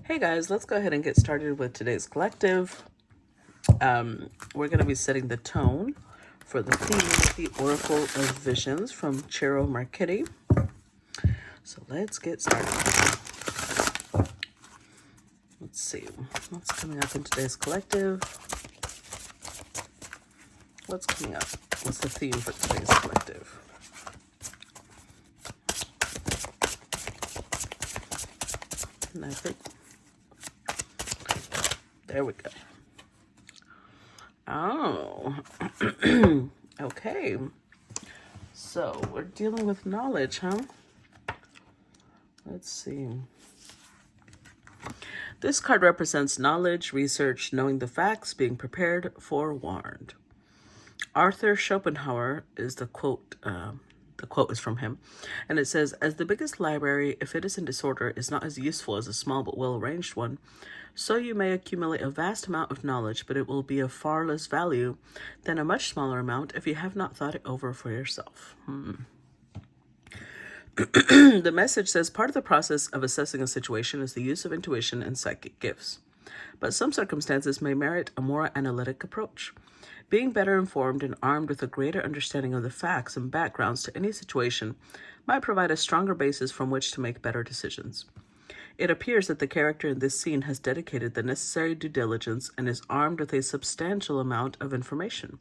Hey guys, let's go ahead and get started with today's collective. We're going to be setting the tone for the theme of the Oracle of Visions from Chiro Marchetti. So let's get started. Let's see what's coming up in today's collective. What's coming up? What's the theme for today's collective? Thematic. There we go. Oh, okay. So we're dealing with knowledge, huh? Let's see. This card represents knowledge, research, knowing the facts, being prepared, forewarned. Arthur Schopenhauer is the quote. The quote is from him, and it says, "As the biggest library, if it is in disorder, is not as useful as a small but well-arranged one, so you may accumulate a vast amount of knowledge, but it will be of far less value than a much smaller amount if you have not thought it over for yourself." The message says part of the process of assessing a situation is the use of intuition and psychic gifts, but some circumstances may merit a more analytic approach. Being better informed and armed with a greater understanding of the facts and backgrounds to any situation might provide a stronger basis from which to make better decisions. It appears that the character in this scene has dedicated the necessary due diligence and is armed with a substantial amount of information.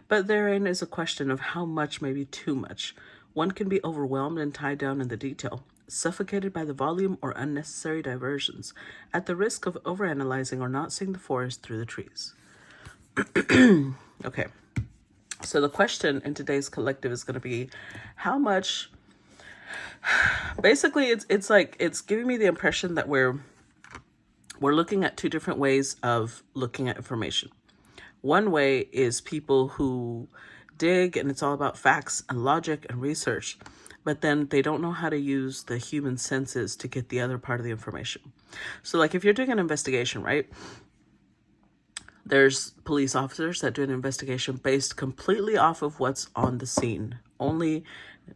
But therein is a question of how much may be too much. One can be overwhelmed and tied down in the detail, suffocated by the volume or unnecessary diversions, at the risk of overanalyzing or not seeing the forest through the trees. Okay, so the question in today's collective is going to be how much. Basically, it's like it's giving me the impression that we're looking at two different ways of looking at information. One way is people who dig and it's all about facts and logic and research, but then they don't know how to use the human senses to get the other part of the information. So like if you're doing an investigation, right? There's police officers that do an investigation based completely off of what's on the scene, only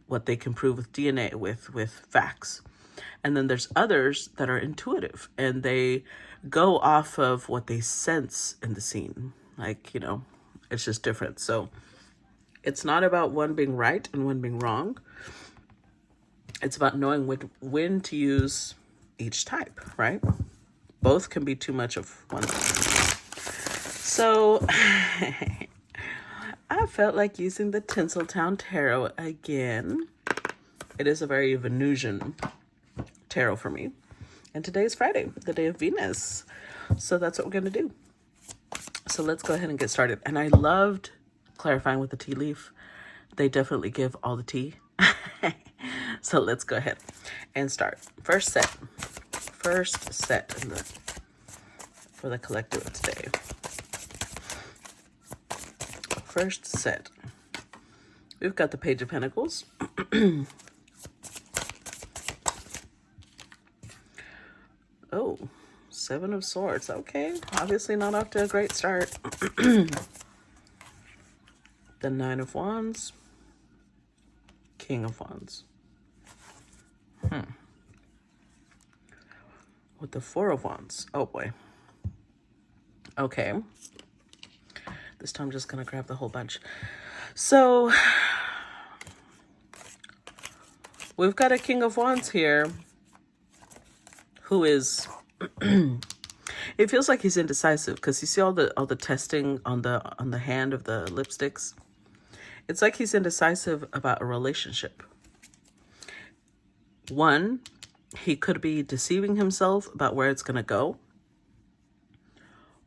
what they can prove with DNA, with facts. And then there's others that are intuitive and they go off of what they sense in the scene. Like, it's just different. So it's not about one being right and one being wrong. It's about knowing when to use each type, right? Both can be too much of one thing. So I felt like using the Tinseltown Tarot again. It is a very Venusian tarot for me. And today is Friday, the day of Venus. So that's what we're going to do. So let's go ahead and get started. And I loved clarifying with the tea leaf. They definitely give all the tea. So let's go ahead and start. First set for the collective today. First set. We've got the Page of Pentacles. Oh, Seven of Swords. Okay, obviously not off to a great start. The Nine of Wands. King of Wands. With the Four of Wands. Oh boy. Okay. This time I'm just going to grab the whole bunch. So we've got a King of Wands here who is it feels like he's indecisive because you see all the testing on the hand of the lipsticks. It's like he's indecisive about a relationship. One, he could be deceiving himself about where it's going to go.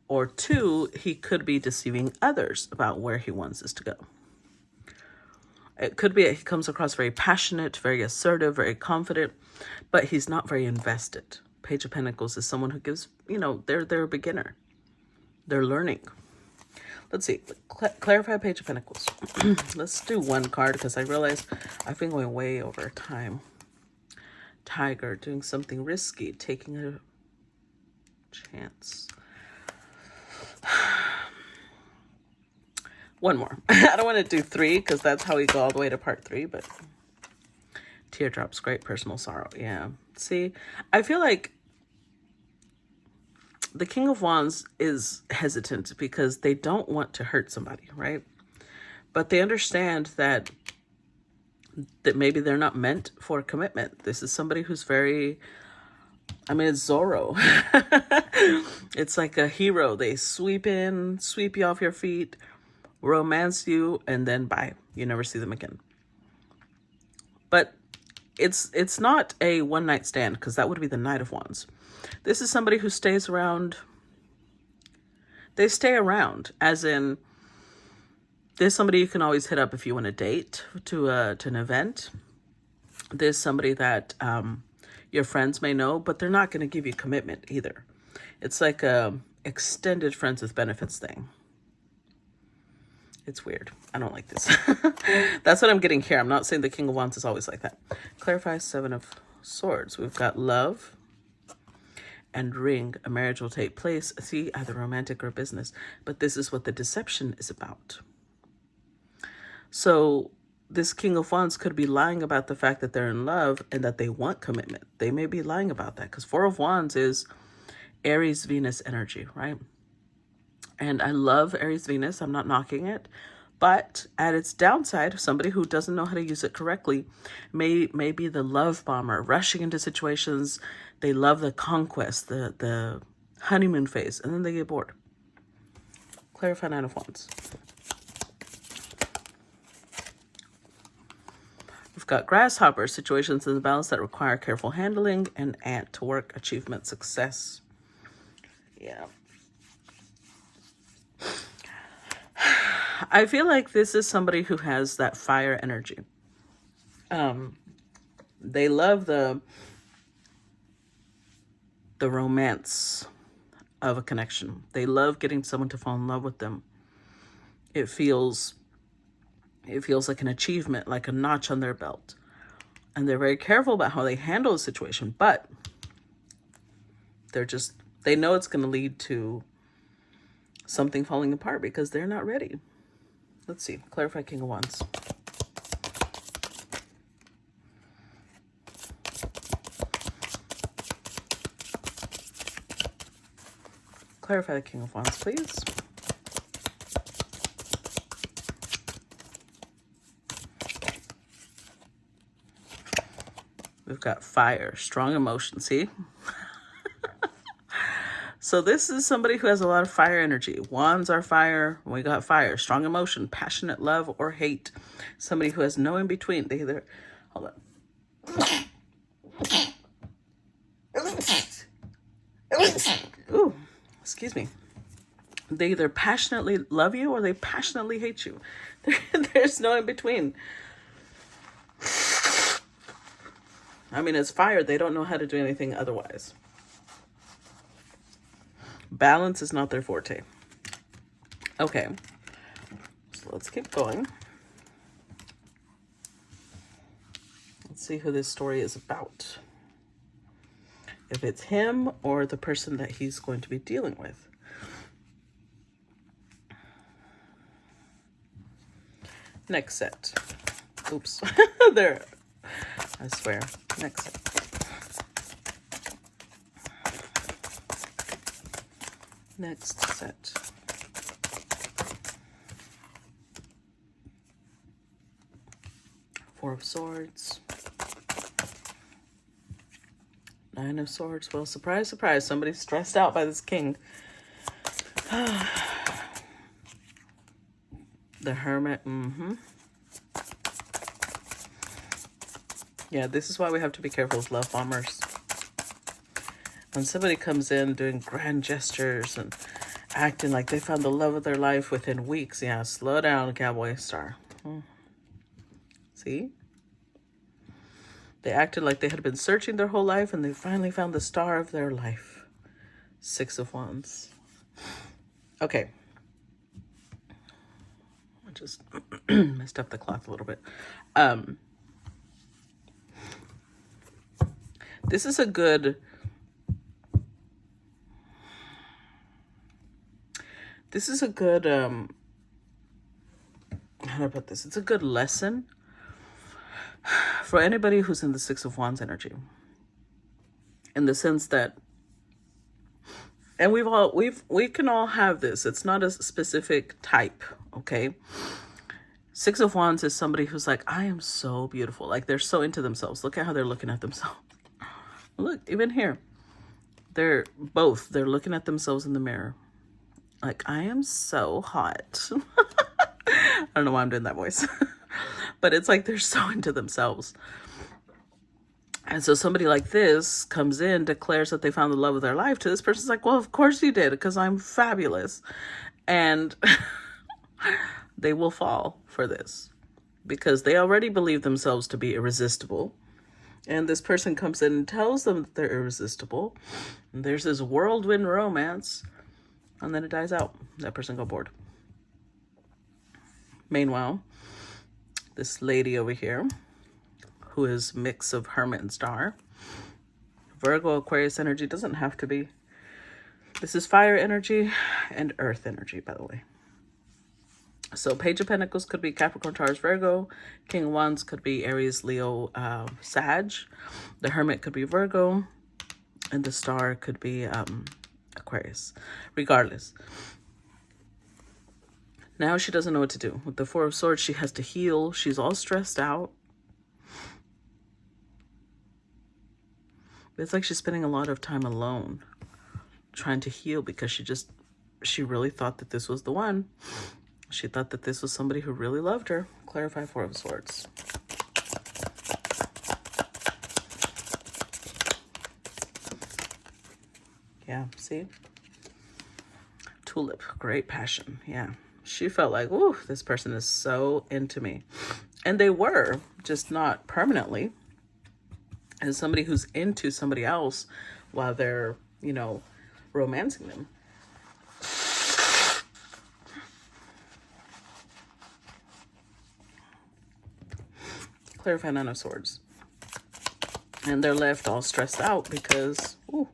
Or two, he could be deceiving others about where he wants this to go. It could be he comes across very passionate, very assertive, very confident, but he's not very invested. Page of Pentacles is someone who gives, they're a beginner. They're learning. Let's see. Clarify Page of Pentacles. Let's do one card because I realize I've been going way over time. Tiger, doing something risky, taking a chance. One more. I don't want to do three because that's how we go all the way to part 3, but teardrops, great personal sorrow. Yeah. See, I feel like the King of Wands is hesitant because they don't want to hurt somebody, right? But they understand that maybe they're not meant for commitment. This is somebody who's very, I mean, it's Zorro. It's like a hero. They sweep in, sweep you off your feet, romance you, and then bye. You never see them again. But it's not a one-night stand, because that would be the Knight of Wands. This is somebody who stays around. They stay around, as in, there's somebody you can always hit up if you want to date to an event. There's somebody that your friends may know, but they're not going to give you commitment either. It's like a extended friends with benefits thing. It's weird. I don't like this. That's what I'm getting here. I'm not saying the King of Wands is always like that. Clarify 7 of Swords. We've got love and ring. A marriage will take place. See, either romantic or business. But this is what the deception is about. So this King of Wands could be lying about the fact that they're in love and that they want commitment. They may be lying about that, because 4 of Wands is Aries Venus energy, right? And I love Aries Venus. I'm not knocking it. But at its downside, somebody who doesn't know how to use it correctly may be the love bomber, rushing into situations. They love the conquest, the honeymoon phase, and then they get bored. Clarify 9 of Wands. We've got grasshopper, situations in the balance that require careful handling, and ant, work, achievement, success. Yeah. I feel like this is somebody who has that fire energy. They love the romance of a connection. They love getting someone to fall in love with them. It feels like an achievement, like a notch on their belt. And they're very careful about how they handle the situation, but they know it's going to lead to something falling apart because they're not ready. Let's see. Clarify King of Wands. Clarify the King of Wands, please. We've got fire, strong emotion. See? So this is somebody who has a lot of fire energy. Wands are fire. We got fire, strong emotion, passionate love or hate. Somebody who has no in between. They either, hold on. Ooh, excuse me. They either passionately love you or they passionately hate you. There's no in between. I mean, it's fire. They don't know how to do anything otherwise. Balance is not their forte. Okay. So let's keep going. Let's see who this story is about. If it's him or the person that he's going to be dealing with. Next set. Oops. There. I swear. Next set. Next set. Four of Swords. 9 of Swords. Well, surprise, surprise. Somebody's stressed out by this king. The Hermit. Yeah, this is why we have to be careful with love bombers. When somebody comes in doing grand gestures and acting like they found the love of their life within weeks, yeah, slow down, cowboy star. See? They acted like they had been searching their whole life and they finally found the star of their life. 6 of Wands. Okay. I just messed up the cloth a little bit. This is a good... This is a good, how do I put this? It's a good lesson for anybody who's in the 6 of Wands energy. In the sense that And we can all have this. It's not a specific type, okay? Six of Wands is somebody who's like, I am so beautiful. Like, they're so into themselves. Look at how they're looking at themselves. Look, even here. They're looking at themselves in the mirror. Like, I am so hot. I don't know why I'm doing that voice. But it's like they're so into themselves. And so somebody like this comes in, declares that they found the love of their life to this person's like, well, of course you did, because I'm fabulous. And they will fall for this because they already believe themselves to be irresistible. And this person comes in and tells them that they're irresistible. And there's this whirlwind romance. And then it dies out. That person got bored. Meanwhile, this lady over here, who is mix of Hermit and Star. Virgo, Aquarius energy, doesn't have to be. This is fire energy and earth energy, by the way. So Page of Pentacles could be Capricorn, Taurus, Virgo. King of Wands could be Aries, Leo, Sag. The Hermit could be Virgo. And the Star could be Aquarius. Regardless. Now she doesn't know what to do. With the Four of Swords, she has to heal. She's all stressed out. It's like she's spending a lot of time alone trying to heal because she really thought that this was the one. She thought that this was somebody who really loved her. Clarify Four of Swords. Yeah, see? Tulip, great passion. Yeah. She felt like, ooh, this person is so into me. And they were, just not permanently. As somebody who's into somebody else while they're, romancing them. Clarify Nine of Swords. And they're left all stressed out because, ooh.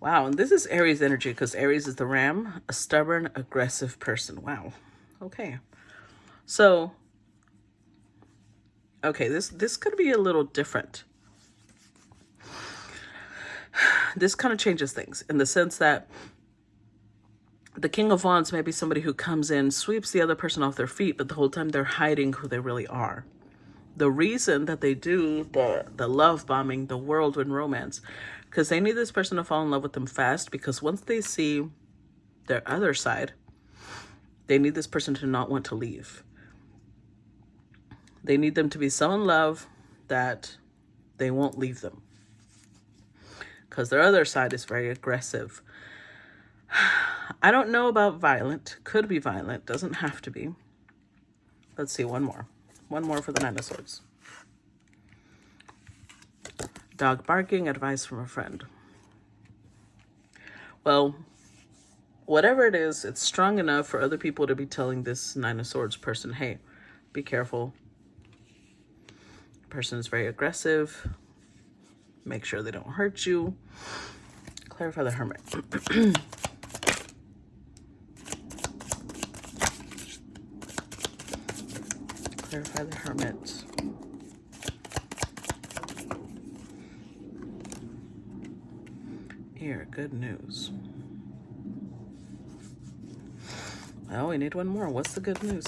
Wow, and this is Aries energy because Aries is the ram, a stubborn, aggressive person. Wow. Okay. So, okay, this could be a little different. This kind of changes things in the sense that the King of Wands may be somebody who comes in, sweeps the other person off their feet, but the whole time they're hiding who they really are. The reason that they do the love bombing, the whirlwind romance, because they need this person to fall in love with them fast, because once they see their other side, they need this person to not want to leave. They need them to be so in love that they won't leave them. Because their other side is very aggressive. I don't know about violent. Could be violent. Doesn't have to be. Let's see, one more. One more for the Nine of Swords. Dog barking, advice from a friend. Well, whatever it is, it's strong enough for other people to be telling this Nine of Swords person, hey, be careful. The person is very aggressive. Make sure they don't hurt you. Clarify the Hermit. Clarify the Hermit. Here, good news. Oh, we need one more. What's the good news?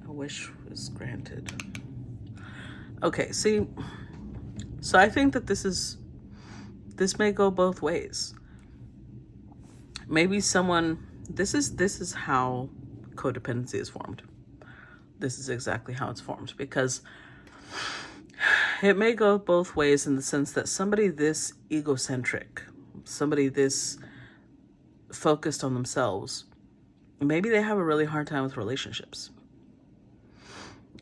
A wish was granted. Okay, see, so I think that this may go both ways. Maybe someone, this is how codependency is formed. This is exactly how it's formed, because it may go both ways in the sense that somebody this egocentric, somebody this focused on themselves, maybe they have a really hard time with relationships.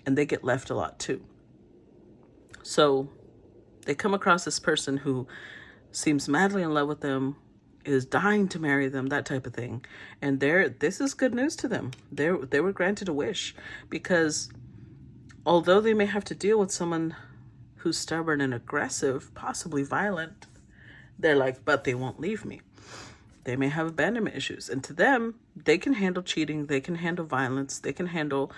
And they get left a lot too. So they come across this person who seems madly in love with them, is dying to marry them, that type of thing. And this is good news to them. They were granted a wish, because although they may have to deal with someone who's stubborn and aggressive, possibly violent, they're like, but they won't leave me. They may have abandonment issues. And to them, they can handle cheating. They can handle violence. They can handle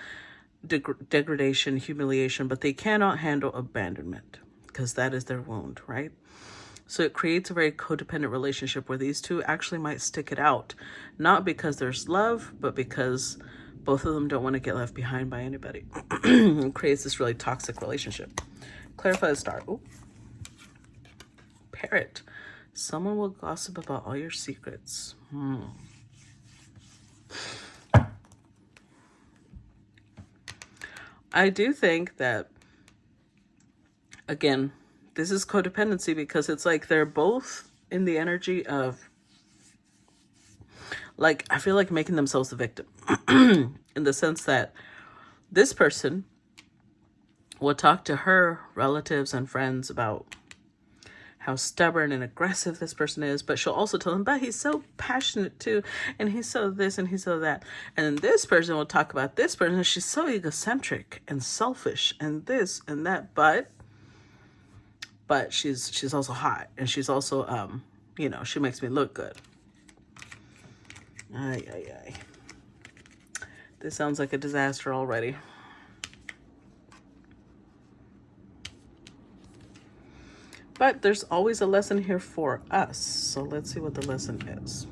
degradation, humiliation, but they cannot handle abandonment because that is their wound, right? So it creates a very codependent relationship where these two actually might stick it out, not because there's love, but because both of them don't want to get left behind by anybody. It creates this really toxic relationship. Clarify the star. Ooh. Parrot. Someone will gossip about all your secrets. I do think that, again, this is codependency because it's like they're both in the energy of, like, I feel like making themselves the victim in the sense that this person will talk to her relatives and friends about how stubborn and aggressive this person is, but she'll also tell them, but he's so passionate too, and he's so this and he's so that. And then this person will talk about this person, and she's so egocentric and selfish and this and that, but she's also hot, and she's also you know, she makes me look good. Ay. This sounds like a disaster already. But there's always a lesson here for us. So let's see what the lesson is.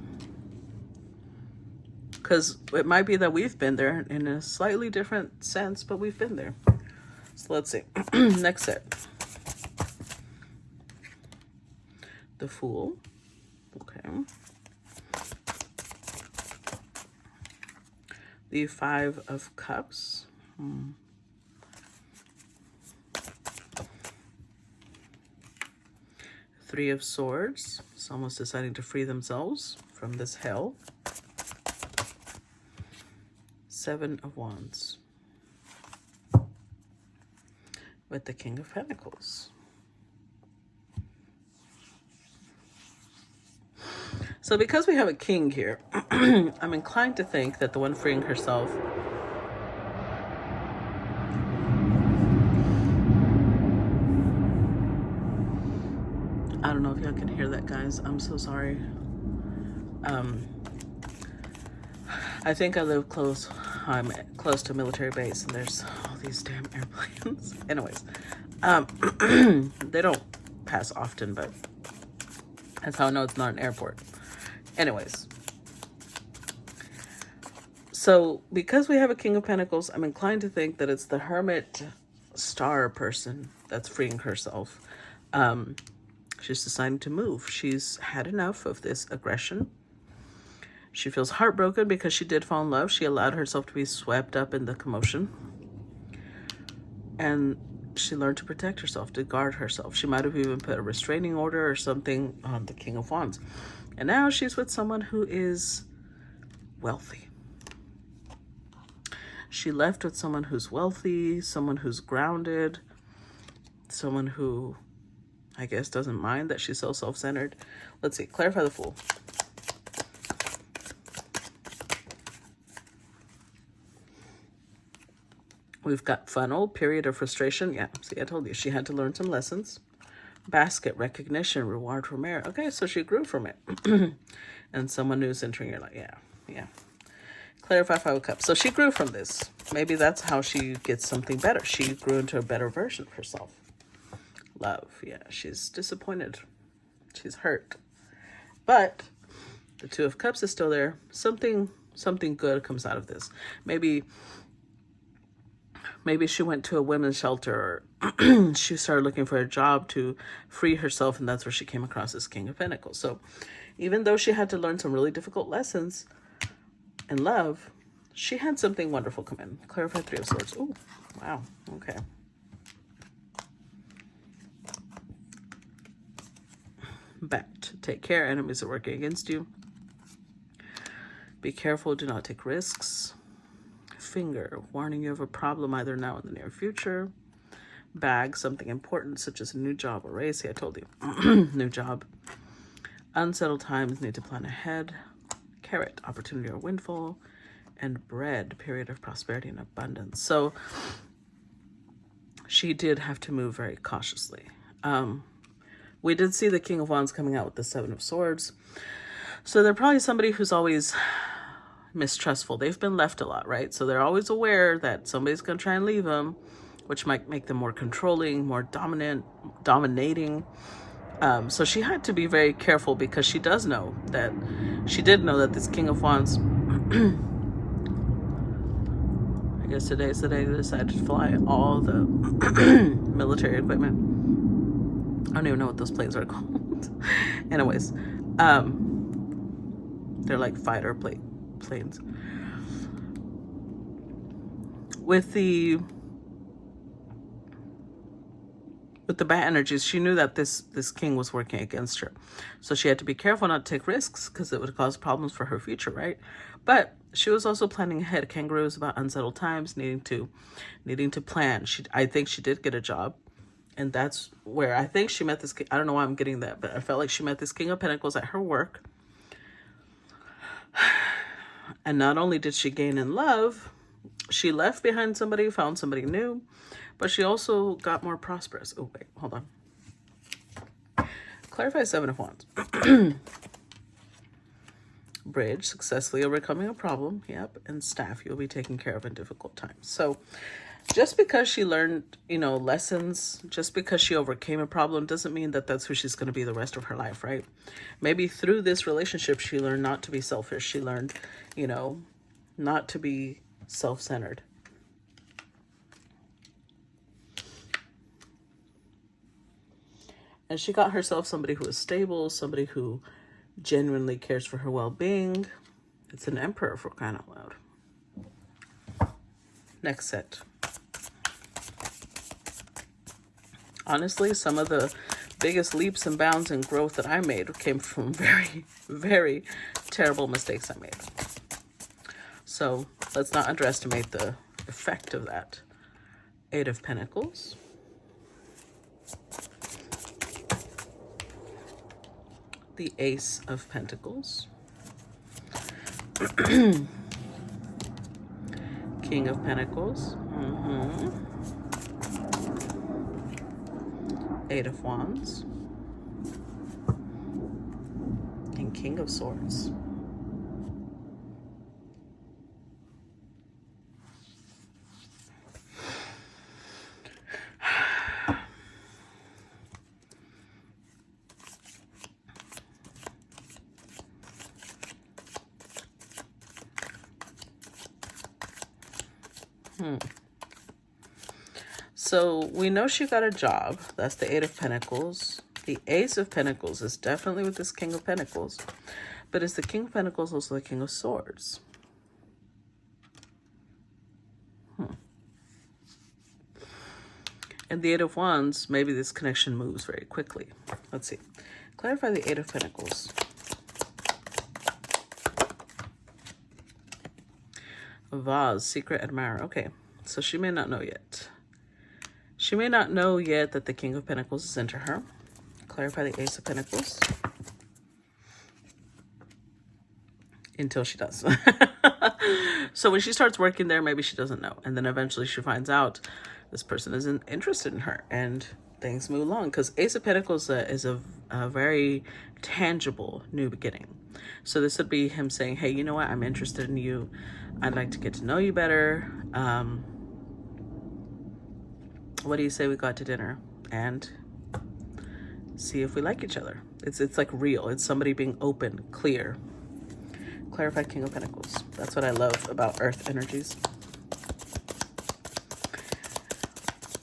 Because it might be that we've been there in a slightly different sense, but we've been there. So let's see. Next set. The Fool. Okay. The Five of Cups. Three of Swords. Someone's deciding to free themselves from this hell. Seven of Wands. With the King of Pentacles. So because we have a king here, I'm inclined to think that the one freeing herself I don't know if y'all can hear that, guys. I'm so sorry. I think I live close. I'm close to a military base, and there's all these damn airplanes. Anyways, they don't pass often, but that's how I know it's not an airport. Anyways, so because we have a King of Pentacles, I'm inclined to think that it's the Hermit star person that's freeing herself. She's deciding to move. She's had enough of this aggression. She feels heartbroken because she did fall in love. She allowed herself to be swept up in the commotion. And she learned to protect herself, to guard herself. She might have even put a restraining order or something on the King of Wands. And now she's with someone who is wealthy. She left with someone who's wealthy, someone who's grounded, someone who, I guess, doesn't mind that she's so self-centered. Let's see. Clarify the Fool. We've got funnel, period of frustration. Yeah, see, I told you she had to learn some lessons. Basket, recognition, reward for merit. Okay, so she grew from it. And someone new's entering your life. Yeah. Clarify Five of Cups. So she grew from this. Maybe that's how she gets something better. She grew into a better version of herself. Love. Yeah, she's disappointed. She's hurt. But the Two of Cups is still there. Something good comes out of this. Maybe she went to a women's shelter, or she started looking for a job to free herself, and that's where she came across this King of Pentacles. So even though she had to learn some really difficult lessons in love, she had something wonderful come in. Clarify Three of Swords. Oh, wow. Okay. Bat. Take care. Enemies are working against you. Be careful. Do not take risks. Finger, warning you of a problem either now or in the near future. Bag, something important such as a new job or raise. See, I told you. New job. Unsettled times, need to plan ahead. Carrot, opportunity or windfall. And bread, period of prosperity and abundance. So she did have to move very cautiously. We did see the King of Wands coming out with the Seven of Swords. So they're probably somebody who's always mistrustful. They've been left a lot, right? So they're always aware that somebody's going to try and leave them, which might make them more controlling, more dominating. So she had to be very careful, because she did know that this King of Wands, I guess today's the day they decided to fly all the military equipment. I don't even know what those planes are called. Anyways, they're like fighter planes. With the bad energies, she knew that this king was working against her. So she had to be careful not to take risks, because it would cause problems for her future, right? But she was also planning ahead. Kangaroo is about unsettled times, needing to plan. I think she did get a job. And that's where I think she met this king. I don't know why I'm getting that, but I felt like she met this King of Pentacles at her work. And not only did she gain in love, she left behind somebody, found somebody new, but she also got more prosperous. Oh, wait, hold on. Clarify Seven of Wands. Bridge, successfully overcoming a problem. Yep. And Staff, you'll be taken care of in difficult times. So just because she learned, lessons, just because she overcame a problem, doesn't mean that that's who she's going to be the rest of her life, right? Maybe through this relationship, she learned not to be selfish. She learned, not to be self-centered. And she got herself somebody who is stable, somebody who genuinely cares for her well-being. It's an Emperor, for crying out loud. Next set. Honestly, some of the biggest leaps and bounds in growth that I made came from very, very terrible mistakes I made. So let's not underestimate the effect of that. Eight of Pentacles. The Ace of Pentacles. King of Pentacles. Eight of Wands. And King of Swords. So we know she got a job. That's the Eight of Pentacles. The Ace of Pentacles is definitely with this King of Pentacles. But is the King of Pentacles also the King of Swords? And the Eight of Wands, maybe this connection moves very quickly. Let's see. Clarify the Eight of Pentacles. Vase, secret admirer. Okay, so she may not know yet. She may not know yet that the King of Pentacles is into her. Clarify the Ace of Pentacles. Until she does. So when she starts working there, maybe she doesn't know. And then eventually she finds out this person isn't interested in her. And things move along. Because Ace of Pentacles is a very tangible new beginning. So this would be him saying, hey, you know what? I'm interested in you. I'd like to get to know you better. What do you say we go out to dinner and see if we like each other? It's like real. It's somebody being open, clear. Clarify King of Pentacles. That's what I love about earth energies.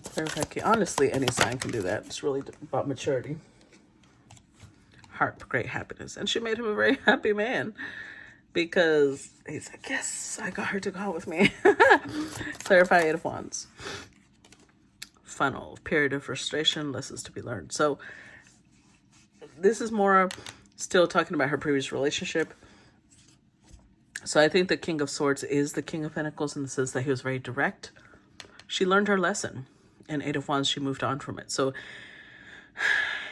Clarify King. Honestly, any sign can do that. It's really about maturity. Harp, great happiness. And she made him a very happy man. Because he's like, yes, I got her to go out with me. Clarify Eight of Wands. Funnel, period of frustration, lessons to be learned. So this is more still talking about her previous relationship. So I think the King of Swords is the King of Pentacles in the sense that he was very direct. She learned her lesson. And Eight of Wands, she moved on from it. So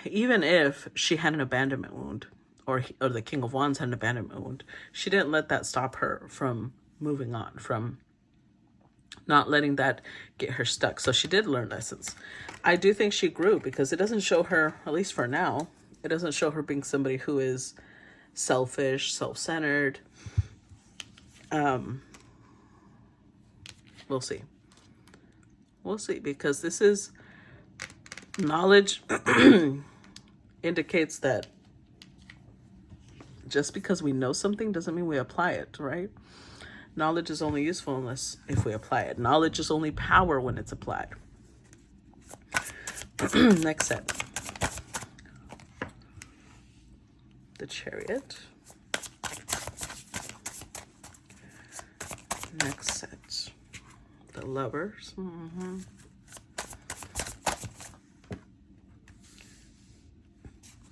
even if she had an abandonment wound, or the King of Wands had an abandonment wound, she didn't let that stop her from moving on, from not letting that get her stuck. So she did learn lessons. I do think she grew, because it doesn't show her, at least for now, it doesn't show her being somebody who is selfish, self-centered. We'll see. We'll see, because this is knowledge indicates that just because we know something doesn't mean we apply it, right? Knowledge is only useful unless if we apply it. Knowledge is only power when it's applied. Next set. The Chariot. Next set. The Lovers.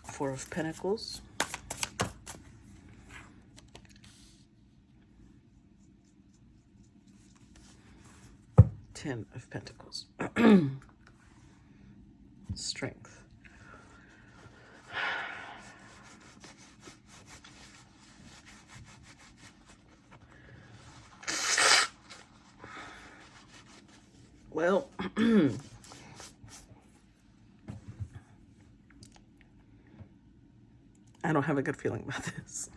Four of Pentacles. Ten of Pentacles. Strength. Well, I don't have a good feeling about this.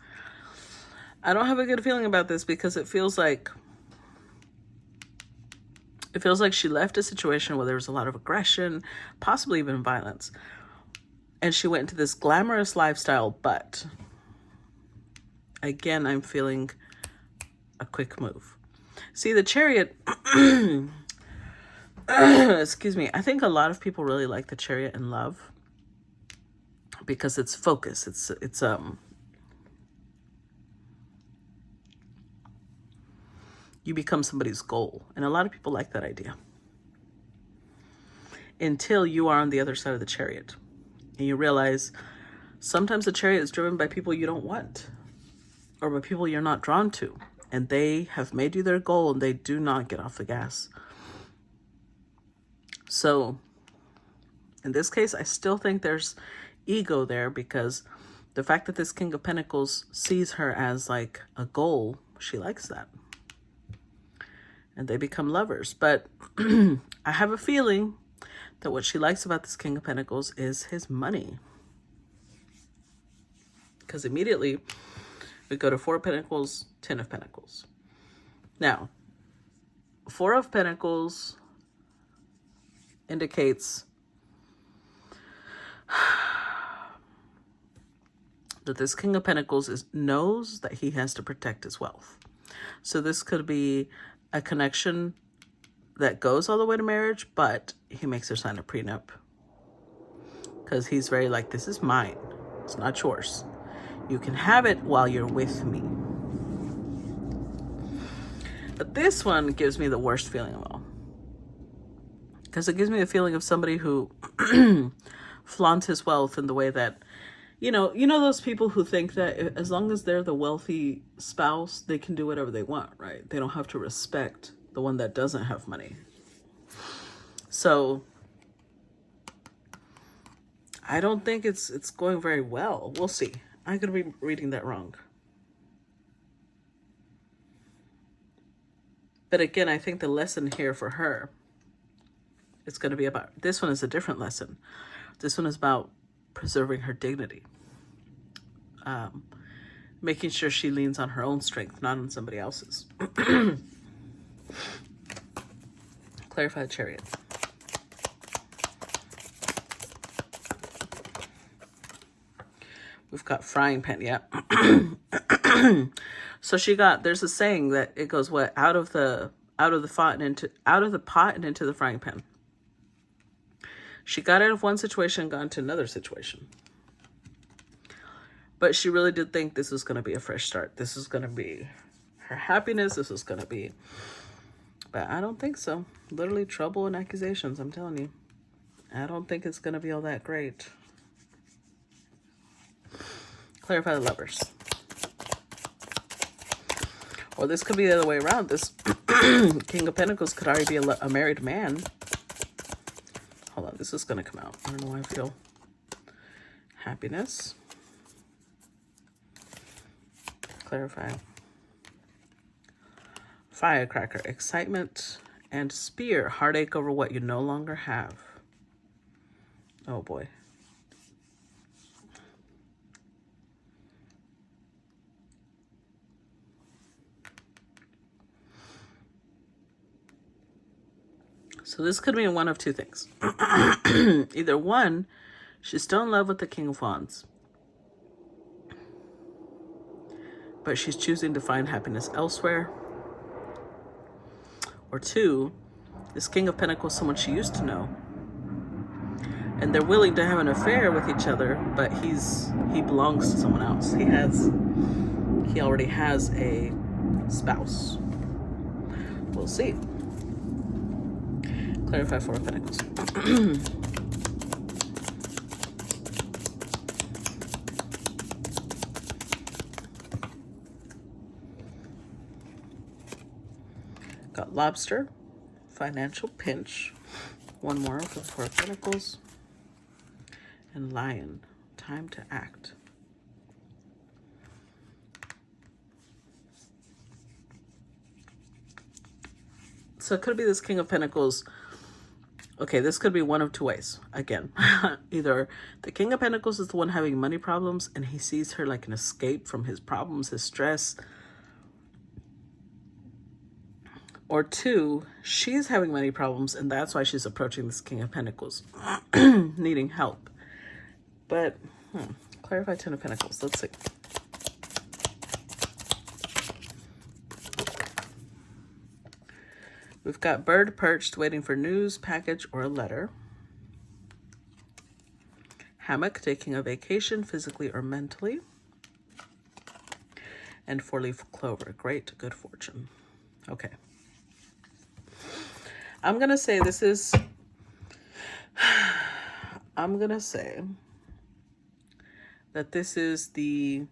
I don't have a good feeling about this because it feels like she left a situation where there was a lot of aggression, possibly even violence. And she went into this glamorous lifestyle, but again, I'm feeling a quick move. See, the Chariot, excuse me, I think a lot of people really like the Chariot in love because it's focus. It's you become somebody's goal. And a lot of people like that idea. Until you are on the other side of the Chariot. And you realize sometimes the Chariot is driven by people you don't want. Or by people you're not drawn to. And they have made you their goal and they do not get off the gas. So, in this case, I still think there's ego there because the fact that this King of Pentacles sees her as like a goal, she likes that. And they become lovers. But I have a feeling that what she likes about this King of Pentacles is his money. Because immediately we go to Four of Pentacles, Ten of Pentacles. Now, Four of Pentacles indicates that this King of Pentacles knows that he has to protect his wealth. So this could be a connection that goes all the way to marriage, but he makes her sign a prenup. Because he's very like, this is mine. It's not yours. You can have it while you're with me. But this one gives me the worst feeling of all. Because it gives me a feeling of somebody who flaunts his wealth in the way that, you know those people who think that as long as they're the wealthy spouse, they can do whatever they want, right? They don't have to respect the one that doesn't have money. So I don't think it's going very well. We'll see. I could be reading that wrong. But again, I think the lesson here for her, it's going to be about, this one is a different lesson. This one is about preserving her dignity. Making sure she leans on her own strength, not on somebody else's. Clarify the Chariot. We've got frying pan, yeah. So there's a saying that it goes, what, out of the pot and into the frying pan. She got out of one situation and got into another situation. But she really did think this was going to be a fresh start. This is going to be her happiness. This is going to be... But I don't think so. Literally trouble and accusations, I'm telling you. I don't think it's going to be all that great. Clarify the Lovers. Or this could be the other way around. This King of Pentacles could already be a married man. Hold on, this is going to come out. I don't know why I feel happiness. Clarify. Firecracker, excitement and spear, heartache over what you no longer have. Oh boy. So this could mean one of two things. Either one, she's still in love with the King of Wands, but she's choosing to find happiness elsewhere. Or two, this King of Pentacles is someone she used to know, and they're willing to have an affair with each other, but he belongs to someone else. He already has a spouse. We'll see. Clarify Four of Pentacles. Got Lobster, Financial Pinch, one more for the Four of Pentacles, and Lion, Time to Act. So it could be this King of Pentacles. Okay, this could be one of two ways. Again, either the King of Pentacles is the one having money problems and he sees her like an escape from his problems, his stress. Or two, she's having money problems and that's why she's approaching this King of Pentacles, needing help. But, clarify Ten of Pentacles. Let's see. We've got bird perched, waiting for news, package, or a letter. Hammock, taking a vacation, physically or mentally. And four-leaf clover, great good fortune. Okay. I'm going to say this is... I'm going to say that this is the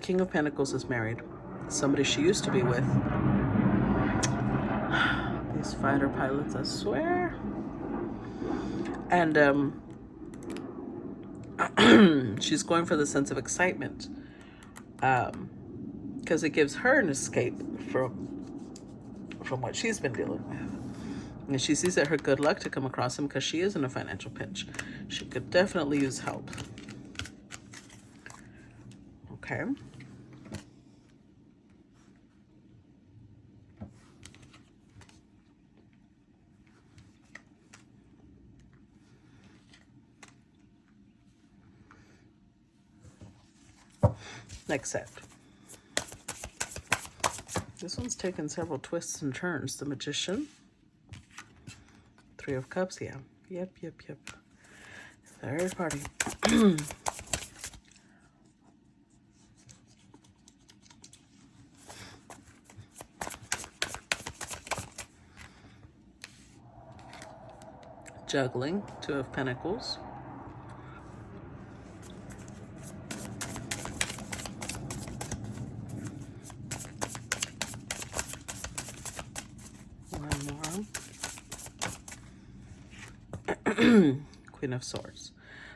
King of Pentacles is married. Somebody she used to be with. These fighter pilots, I swear. And she's going for the sense of excitement. Because it gives her an escape from what she's been dealing with. And she sees that her good luck to come across him because she is in a financial pinch. She could definitely use help. Okay. Next set. This one's taken several twists and turns. The Magician. Three of Cups, yeah. Yep. Third party. Juggling, Two of Pentacles. Queen of Swords.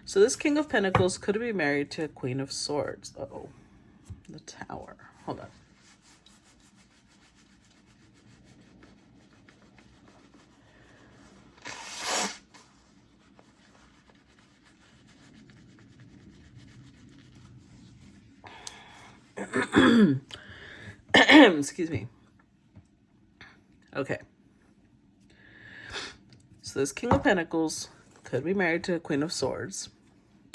So this King of Pentacles could be married to a Queen of Swords. Uh-oh. The Tower. Hold on. Excuse me. Okay. So this King of Pentacles could be married to a Queen of Swords.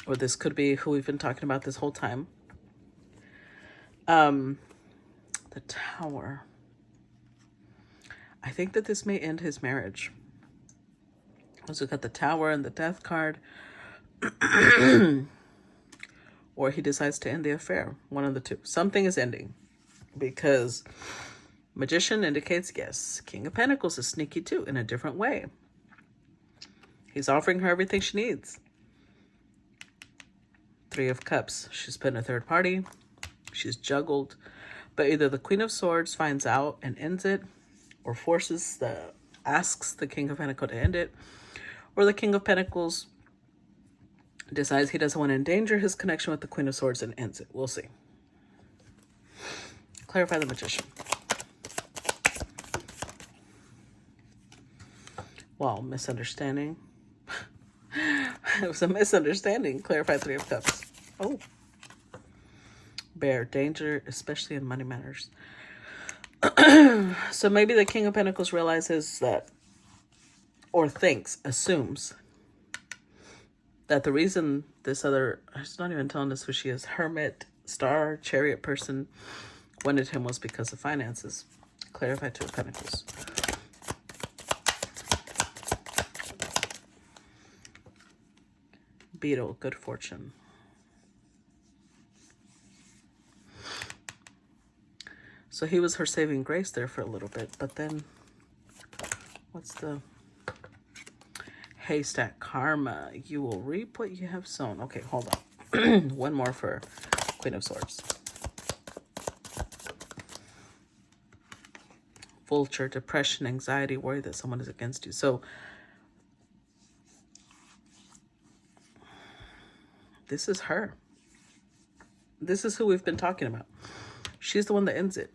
Or this could be who we've been talking about this whole time. The Tower. I think that this may end his marriage. So we've got the Tower and the Death card. Or he decides to end the affair. One of the two. Something is ending. Because Magician indicates, yes, King of Pentacles is sneaky too, in a different way. He's offering her everything she needs. Three of Cups. She's put in a third party. She's juggled. But either the Queen of Swords finds out and ends it, or asks the King of Pentacles to end it, or the King of Pentacles decides he doesn't want to endanger his connection with the Queen of Swords and ends it. We'll see. Clarify the Magician. Well, misunderstanding. It was a misunderstanding. Clarify Three of Cups. Oh. Bear, danger, especially in money matters. So maybe the King of Pentacles realizes that, or thinks, assumes that the reason this other, it's not even telling us who she is, Hermit, Star, Chariot person wanted him was because of finances. Clarify Two of Pentacles. Beetle, good fortune. So he was her saving grace there for a little bit, but then what's the haystack? Karma. You will reap what you have sown. Okay, hold on. One more for Queen of Swords. Vulture, depression, anxiety, worry that someone is against you. So this is her. This is who we've been talking about. She's the one that ends it.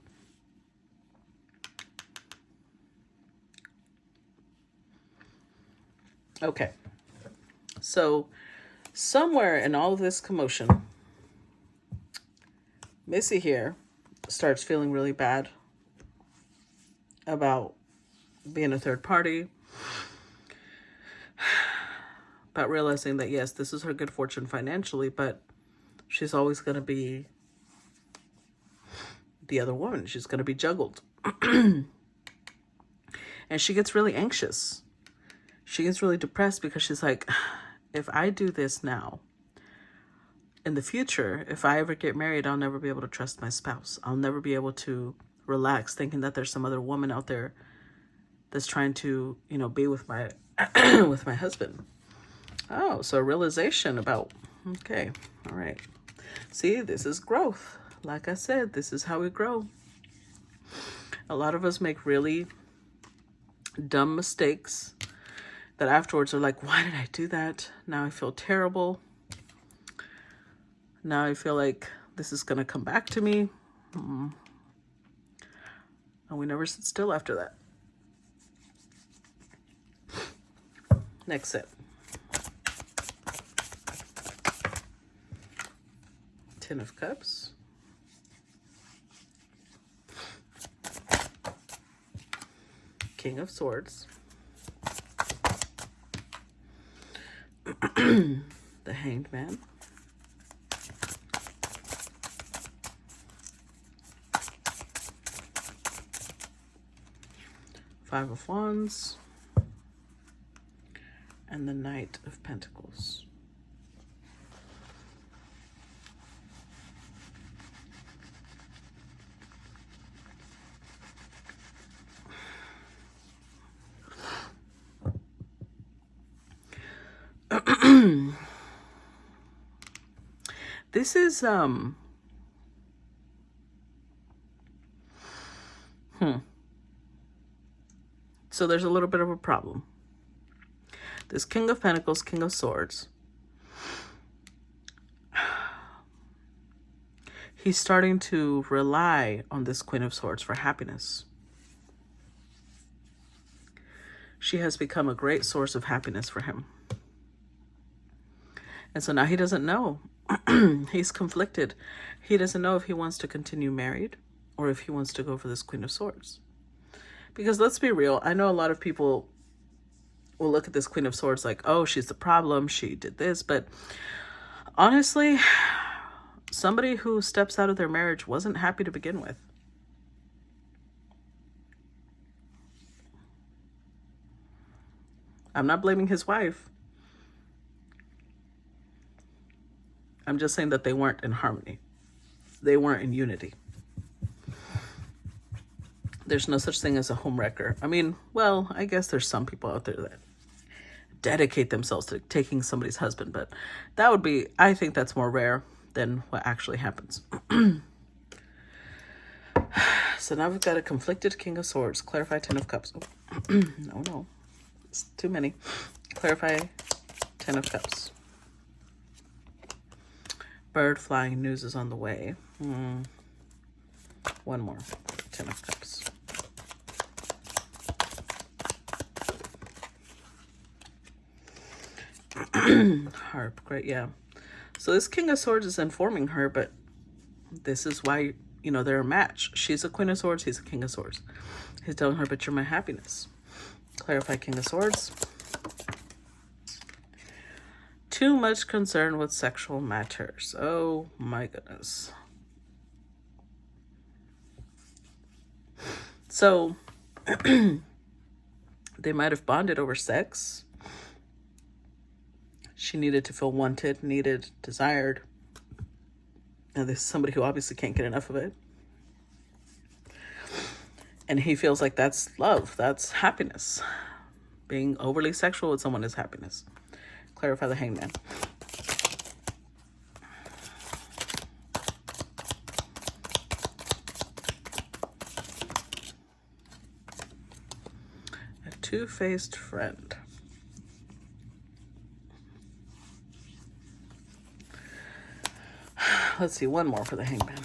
Okay. So somewhere in all of this commotion, Missy here starts feeling really bad about being a third party, about realizing that, yes, this is her good fortune financially, but she's always going to be the other woman. She's going to be juggled. And she gets really anxious. She gets really depressed because she's like, if I do this now, in the future, if I ever get married, I'll never be able to trust my spouse. I'll never be able to relax thinking that there's some other woman out there that's trying to, you know, be with my with my husband. Oh, so a realization about, okay, all right. See, this is growth. Like I said, this is how we grow. A lot of us make really dumb mistakes that afterwards are like, why did I do that? Now I feel terrible. Now I feel like this is going to come back to me. And we never sit still after that. Next set. Ten of Cups. King of Swords. The Hanged Man. Five of Wands. And the Knight of Pentacles. This is so there's a little bit of a problem. This King of Pentacles, King of Swords, he's starting to rely on this Queen of Swords for happiness. She has become a great source of happiness for him. And so now he doesn't know. He's conflicted. He doesn't know if he wants to continue married or if he wants to go for this Queen of Swords. Because let's be real, I know a lot of people will look at this Queen of Swords like, oh, she's the problem, she did this. But honestly, somebody who steps out of their marriage wasn't happy to begin with. I'm not blaming his wife. I'm just saying that they weren't in harmony. They weren't in unity. There's no such thing as a home wrecker. I mean, well, I guess there's some people out there that dedicate themselves to taking somebody's husband, but that would be, I think that's more rare than what actually happens. So now we've got a conflicted King of Swords. Clarify Ten of Cups. No. It's too many. Clarify Ten of Cups. Bird flying, news is on the way. One more. Ten of Cups. Harp, great, yeah. So this King of Swords is informing her, but this is why you know, they're a match. She's a Queen of Swords, he's a King of Swords. He's telling her, but you're my happiness. Clarify King of Swords. Too much concern with sexual matters. Oh my goodness. So they might have bonded over sex. She needed to feel wanted, needed, desired. And this is somebody who obviously can't get enough of it. And he feels like that's love, that's happiness. Being overly sexual with someone is happiness. Clarify the Hangman. A two-faced friend. Let's see, one more for the Hangman.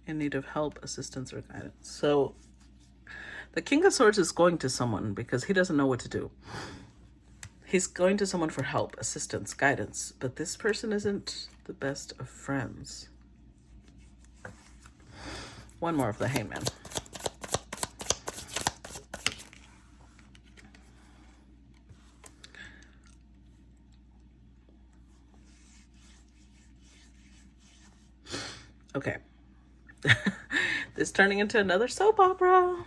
In need of help, assistance, or guidance. So the King of Swords is going to someone because he doesn't know what to do. He's going to someone for help, assistance, guidance, but this person isn't the best of friends. One more of the Hangman. Okay. This turning into another soap opera.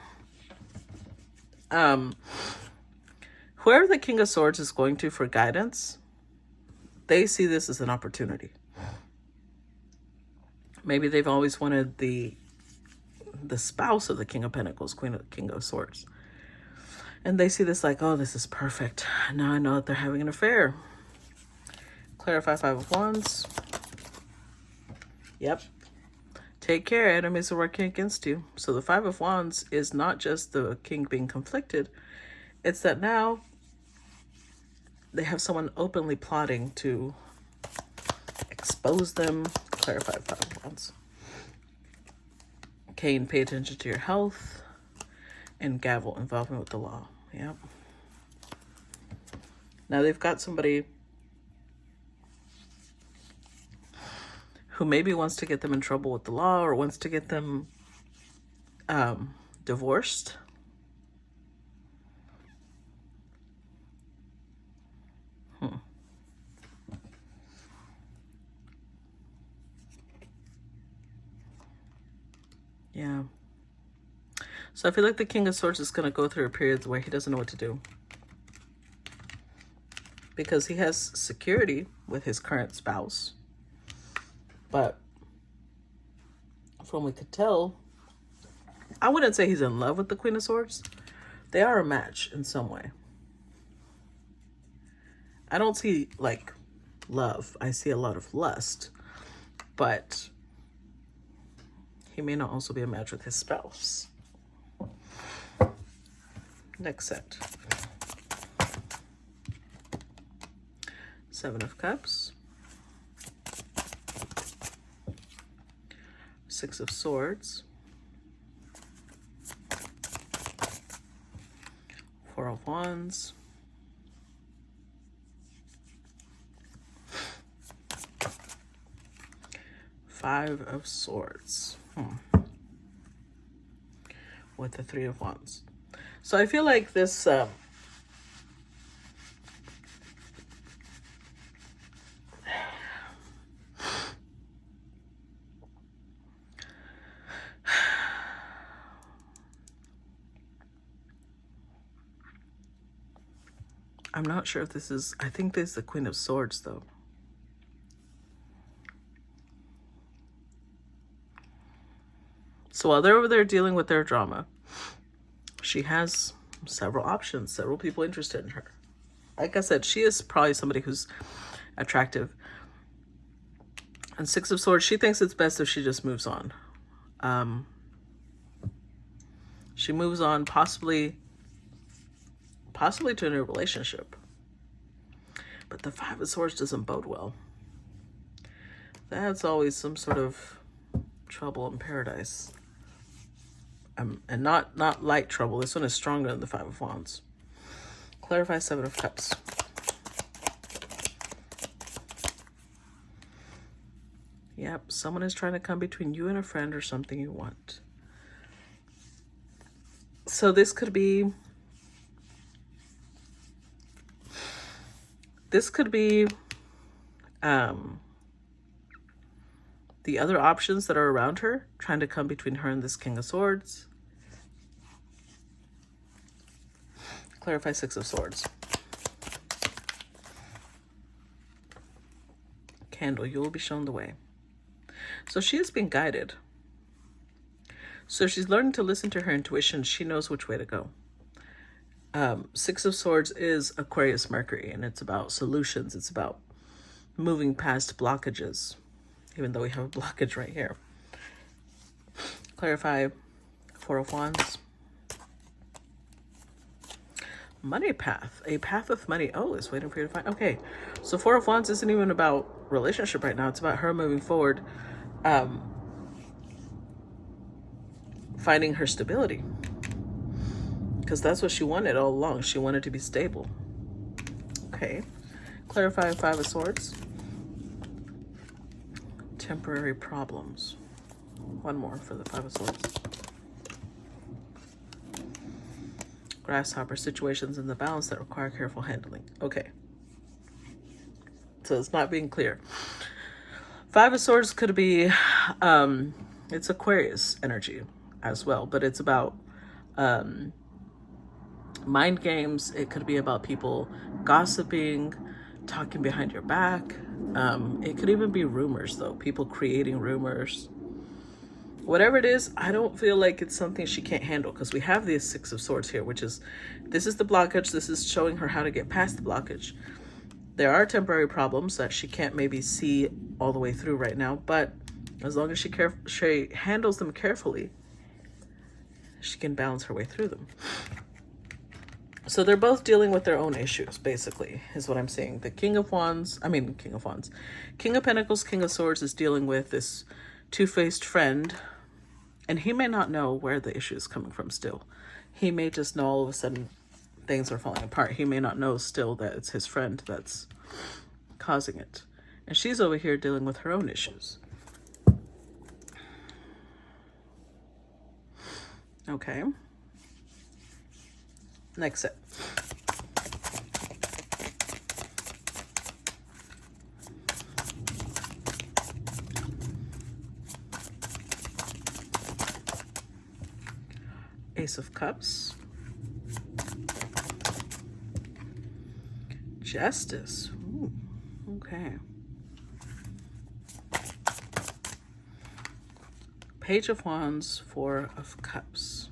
Whoever the King of Swords is going to for guidance, they see this as an opportunity. Maybe they've always wanted the spouse of the King of Pentacles, King of Swords. And they see this like, oh, this is perfect. Now I know that they're having an affair. Clarify Five of Wands. Yep. Take care, enemies are working against you. So the Five of Wands is not just the king being conflicted. It's that now they have someone openly plotting to expose them. Clarify Five of Wands. Cain, pay attention to your health. And Gavel, involvement with the law. Yep. Now they've got somebody who maybe wants to get them in trouble with the law or wants to get them divorced. Yeah. So I feel like the King of Swords is going to go through periods where he doesn't know what to do. Because he has security with his current spouse. But from what we could tell, I wouldn't say he's in love with the Queen of Swords. They are a match in some way. I don't see like love. I see a lot of lust. But he may not also be a match with his spouse. Next set. Seven of Cups. Six of Swords. Four of Wands. Five of Swords. With the Three of Wands. So I feel like this I'm not sure if this is, I think this is the Queen of Swords though. So while they're over there dealing with their drama, she has several options, several people interested in her. Like I said, she is probably somebody who's attractive. And Six of Swords, she thinks it's best if she just moves on. She moves on possibly to a new relationship. But the Five of Swords doesn't bode well. That's always some sort of trouble in paradise. And not light trouble. This one is stronger than the Five of Wands. Clarify Seven of Cups. Yep, someone is trying to come between you and a friend or something you want. So this could be the other options that are around her trying to come between her and this King of Swords. Clarify Six of Swords. Candle, you will be shown the way. So she is being guided. So she's learning to listen to her intuition. She knows which way to go. Six of Swords is Aquarius Mercury, and it's about solutions. It's about moving past blockages, even though we have a blockage right here. Clarify Four of Wands. Money path. A path with money. Oh, it's waiting for you to find. Okay. So Four of Wands isn't even about relationship right now. It's about her moving forward, finding her stability. Because that's what she wanted all along. She wanted to be stable. Okay. Clarify Five of Swords. Temporary problems. One more for the Five of Swords. Grasshopper, situations in the balance that require careful handling. Okay. So it's not being clear. Five of Swords could be, it's Aquarius energy as well, but it's about mind games. It could be about people gossiping, talking behind your back. It could even be rumors, though. People creating rumors. Whatever it is, I don't feel like it's something she can't handle, because we have the Six of Swords here, which is, this is the blockage. This is showing her how to get past the blockage. There are temporary problems that she can't maybe see all the way through right now, but as long as she handles them carefully, she can balance her way through them. So they're both dealing with their own issues, basically, is what I'm saying. The King of Pentacles, King of Swords is dealing with this two-faced friend, and he may not know where the issue is coming from still. He may just know all of a sudden things are falling apart. He may not know still that it's his friend that's causing it. And she's over here dealing with her own issues. Okay. Next set. Ace of Cups. Justice. Ooh, okay. Page of Wands, Four of Cups.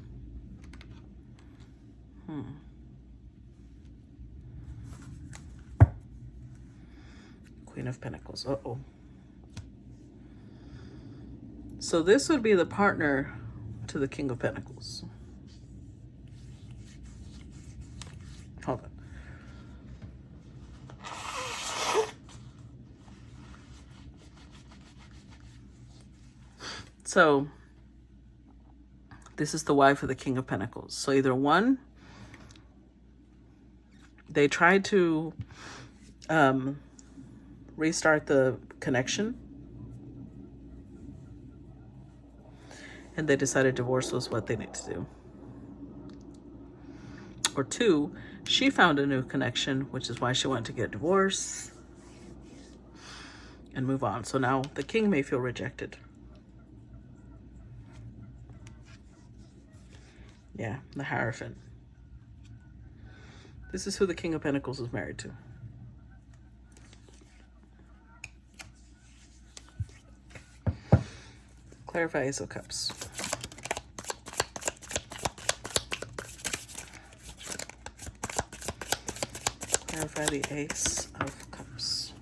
Queen of Pentacles. Uh-oh. So this would be the partner to the King of Pentacles. Hold on. So this is the wife of the King of Pentacles. So either one, they tried to restart the connection, and they decided divorce was what they need to do. Or two, she found a new connection, which is why she wanted to get divorced and move on. So now the king may feel rejected. Yeah, the Hierophant. This is who the King of Pentacles is married to. Clarify Ace of Cups. Clarify the Ace of Cups.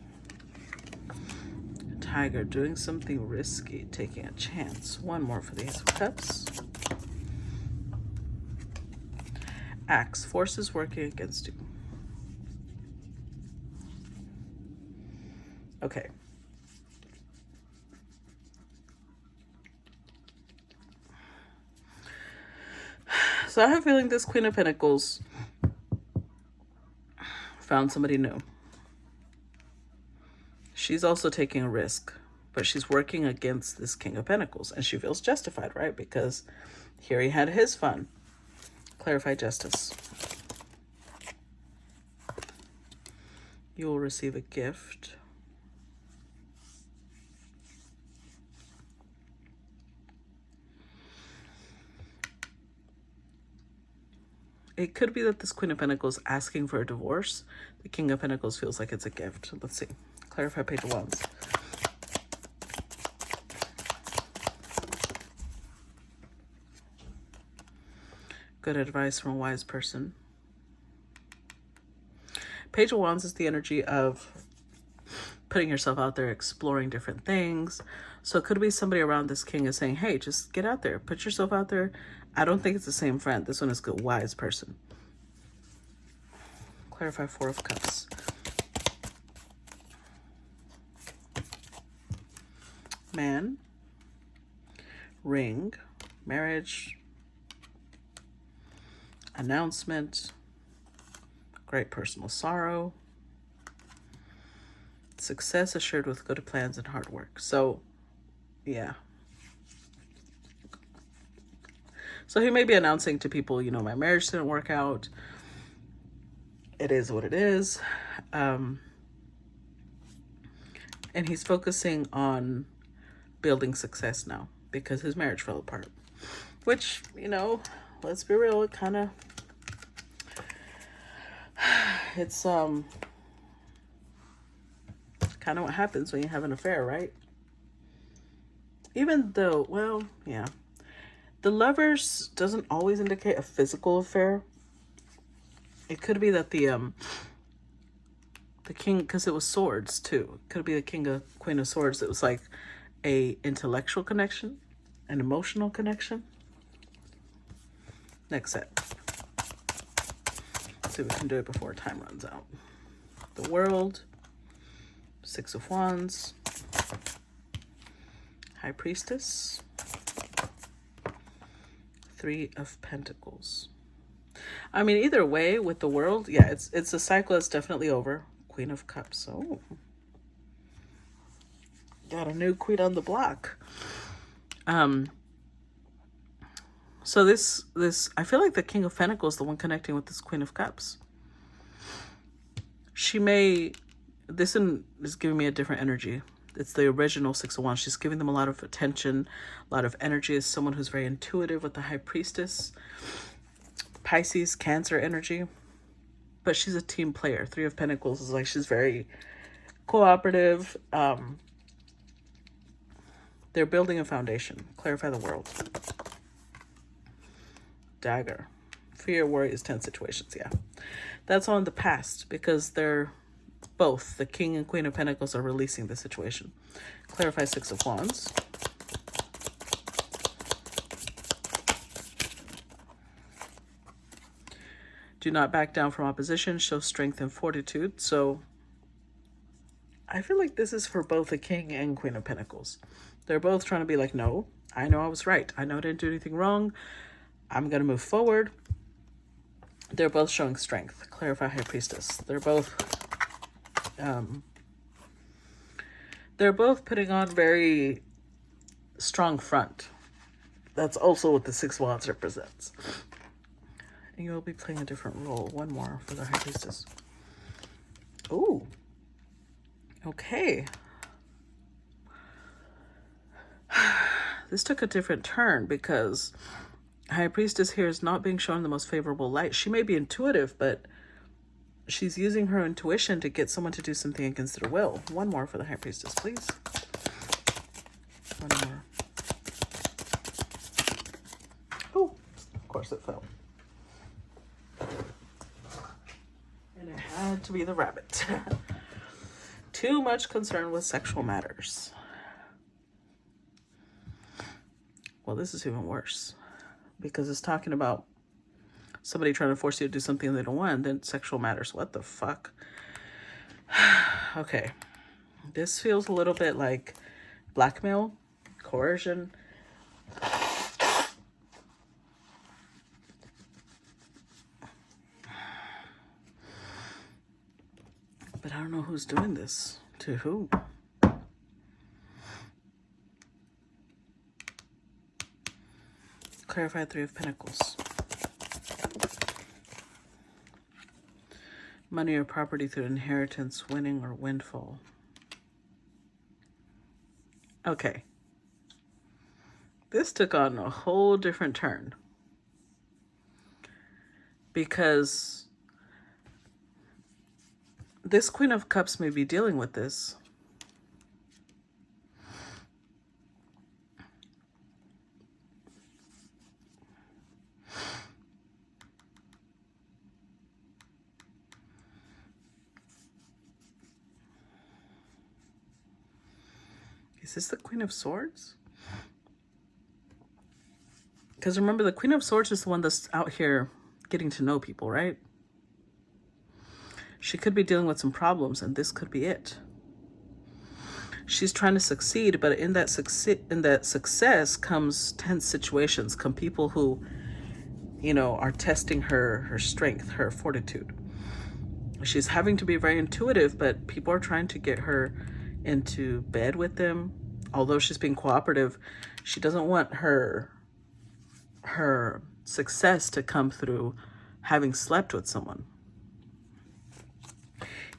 Tiger, doing something risky, taking a chance. One more for the Ace of Cups. Axe, forces working against you. Okay. So I have a feeling this Queen of Pentacles found somebody new. She's also taking a risk. But she's working against this King of Pentacles, and she feels justified, right? Because here he had his fun. Clarify justice. You will receive a gift. It could be that this Queen of Pentacles is asking for a divorce. The King of Pentacles feels like it's a gift. Let's see. Clarify Page of Wands. Good advice from a wise person. Page of Wands is the energy of putting yourself out there, exploring different things. So it could be somebody around this king is saying, hey, just get out there, put yourself out there. I don't think it's the same friend. This one is good, wise person. Clarify Four of Cups. Man, ring, marriage, announcement, great personal sorrow, success assured with good plans and hard work. So, yeah. So he may be announcing to people, you know, my marriage didn't work out. It is what it is. And he's focusing on building success now because his marriage fell apart. Which, you know, let's be real, it kind of... It's kind of what happens when you have an affair, right? Even though, well, yeah. The Lovers doesn't always indicate a physical affair. It could be that the king, because it was swords too. It could be the Queen of Swords. It was like a intellectual connection, an emotional connection. Next set. Let's see if we can do it before time runs out. The World, Six of Wands, High Priestess, Three of Pentacles. I mean, either way, with the World, yeah, it's a cycle that's definitely over. Queen of Cups. Oh, got a new queen on the block. So this I feel like the King of Pentacles is the one connecting with this Queen of Cups. This one is giving me a different energy. It's the original Six of Wands. She's giving them a lot of attention, a lot of energy. As someone who's very intuitive with the High Priestess. Pisces, Cancer energy. But she's a team player. Three of Pentacles is like she's very cooperative. They're building a foundation. Clarify the World. Dagger. Fear, worry is tense situations. Yeah. That's all in the past because they're both, the King and Queen of Pentacles, are releasing the situation. Clarify Six of Wands. Do not back down from opposition. Show strength and fortitude. So I feel like this is for both the King and Queen of Pentacles. They're both trying to be like, no, I know I was right. I know I didn't do anything wrong. I'm going to move forward. They're both showing strength. Clarify High Priestess. They're both putting on very strong front. That's also what the Six of Wands represents. And you'll be playing a different role. One more for the High Priestess. Ooh. Okay. This took a different turn because High Priestess here is not being shown the most favorable light. She may be intuitive, but she's using her intuition to get someone to do something against their will. One more for the High Priestess, please. One more. Oh, of course it fell. And it had to be the rabbit. Too much concern with sexual matters. Well, this is even worse because it's talking about somebody trying to force you to do something they don't want, and then sexual matters. What the fuck? Okay. This feels a little bit like blackmail, coercion. But I don't know who's doing this. To who? Clarify Three of Pentacles. Money or property through inheritance, winning or windfall. Okay. This took on a whole different turn. Because this Queen of Cups may be dealing with this. Is this the Queen of Swords? Because remember, the Queen of Swords is the one that's out here getting to know people, right? She could be dealing with some problems, and this could be it. She's trying to succeed, but in that success comes tense situations, come people who, you know, are testing her strength, her fortitude. She's having to be very intuitive, but people are trying to get her into bed with them. Although she's being cooperative, she doesn't want her success to come through having slept with someone.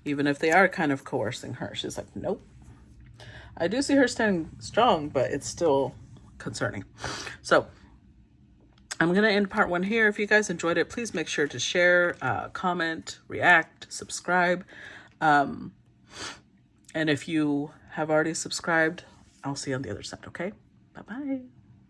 Even if they are kind of coercing her, she's like, nope. I do see her standing strong, but it's still concerning. So I'm going to end part 1 here. If you guys enjoyed it, please make sure to share, comment, react, subscribe. And if you have already subscribed, I'll see you on the other side, okay? Bye-bye.